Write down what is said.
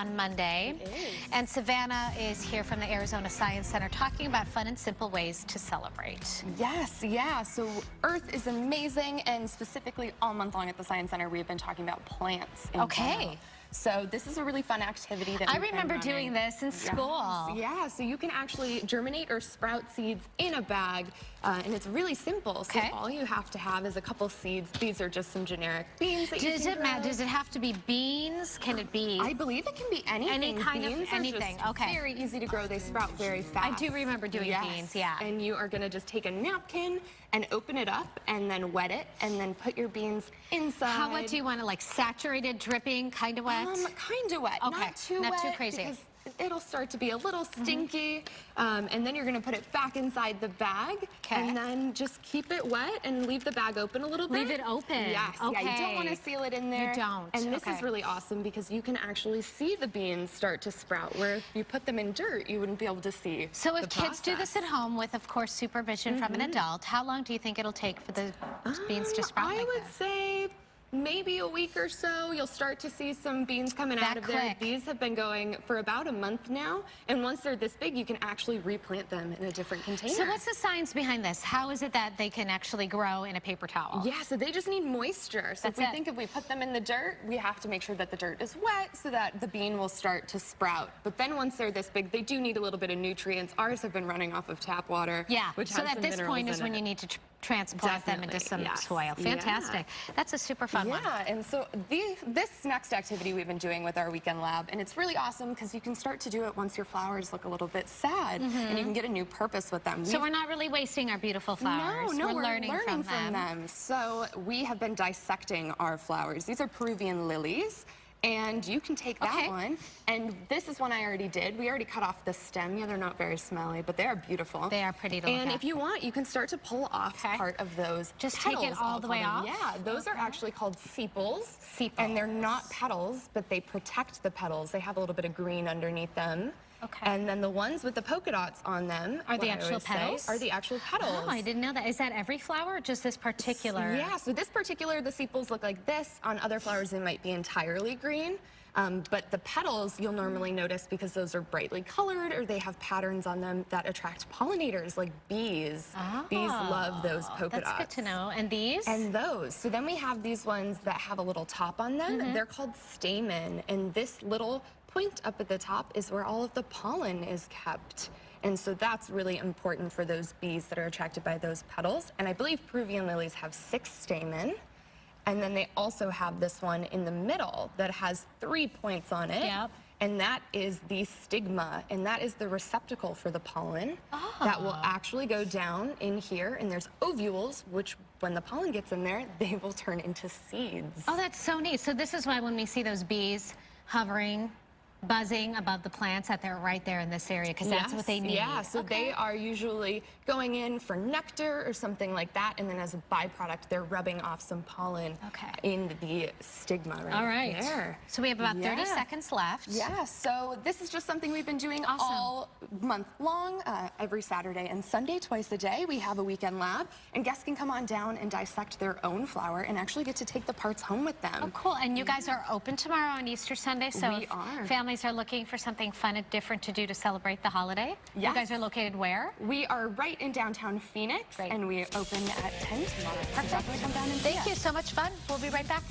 on Monday. It is. And Savannah is here from the Arizona Science Center talking about fun and simple ways to celebrate. Yes, yeah. So Earth is amazing, and specifically all month long at the Science Center, we've been talking about plants. Okay. So this is a really fun activity that I remember doing this in school. Yeah, so you can actually germinate or sprout seeds in a bag, and it's really simple. So all you have to have is a couple seeds. These are just some generic beans that you can grow. Does it have to be beans? Can it be? I believe it can be anything. Any kind beans of anything. Are just very easy to grow. They sprout very fast. I do remember doing beans, yeah. And you are going to just take a napkin and open it up and then wet it and then put your beans inside. How wet do you want it? Like saturated, dripping, kind of wet? Kind of wet. Okay. Not too wet. Not too crazy. Because it'll start to be a little stinky, and then you're going to put it back inside the bag, and then just keep it wet and leave the bag open a little bit. Leave it open. Yes. Okay. Yeah, you don't want to seal it in there. You don't. And this is really awesome because you can actually see the beans start to sprout, where if you put them in dirt, you wouldn't be able to see. So if kids do this at home with, of course, supervision from an adult, how long do you think it'll take for the beans to sprout like I would say maybe a week or so, you'll start to see some beans coming out of there. These have been going for about a month now, and once they're this big, you can actually replant them in a different container. So what's the science behind this? How is it that they can actually grow in a paper towel? Yeah, so they just need moisture. So if we put them in the dirt, we have to make sure that the dirt is wet so that the bean will start to sprout. But then once they're this big, they do need a little bit of nutrients. Ours have been running off of tap water. Yeah, which so has at this point is when you need to transplant them into some soil. Fantastic. That's a super fun one. Yeah, and so this next activity we've been doing with our weekend lab, and it's really awesome because you can start to do it once your flowers look a little bit sad, and you can get a new purpose with them. So we're not really wasting our beautiful flowers. No, we're learning from them. So we have been dissecting our flowers. These are Peruvian lilies. And you can take that one, and this is one I already did. We already cut off the stem. Yeah, they're not very smelly, but they are beautiful. They are pretty to look at. And if you want, you can start to pull off part of those Just petals. take it all the way off? Yeah, those are actually called sepals. Sepals. And they're not petals, but they protect the petals. They have a little bit of green underneath them. Okay. And then the ones with the polka dots on them are the actual petals? Are the actual petals. Oh, I didn't know that. Is that every flower or just this particular? Yeah, so this particular, the sepals look like this. On other flowers, they might be entirely green. But the petals, you'll normally notice because those are brightly colored or they have patterns on them that attract pollinators like bees. Bees love those polka dots. That's good to know. And these? And those. So then we have these ones that have a little top on them. They're called stamen. And this little point up at the top is where all of the pollen is kept. And so that's really important for those bees that are attracted by those petals. And I believe Peruvian lilies have 6 stamen. And then they also have this one in the middle that has 3 points on it. Yep. And that is the stigma, and that is the receptacle for the pollen that will actually go down in here. And there's ovules, which when the pollen gets in there, they will turn into seeds. Oh, that's so neat. So this is why when we see those bees hovering, buzzing above the plants, that they're right there in this area, because that's what they need. Yeah, so they are usually going in for nectar or something like that, and then as a byproduct, they're rubbing off some pollen in the stigma right there. So we have about 30 seconds left. Yeah, so this is just something we've been doing all month long, every Saturday and Sunday, twice a day. We have a weekend lab, and guests can come on down and dissect their own flower and actually get to take the parts home with them. Oh, cool. And you guys are open tomorrow on Easter Sunday, so we are. Families are looking for something fun and different to do to celebrate the holiday. Yes. You guys are located where? We are right in downtown Phoenix, and we open at 10 tomorrow. So definitely come down and Thank you. So much fun. We'll be right back.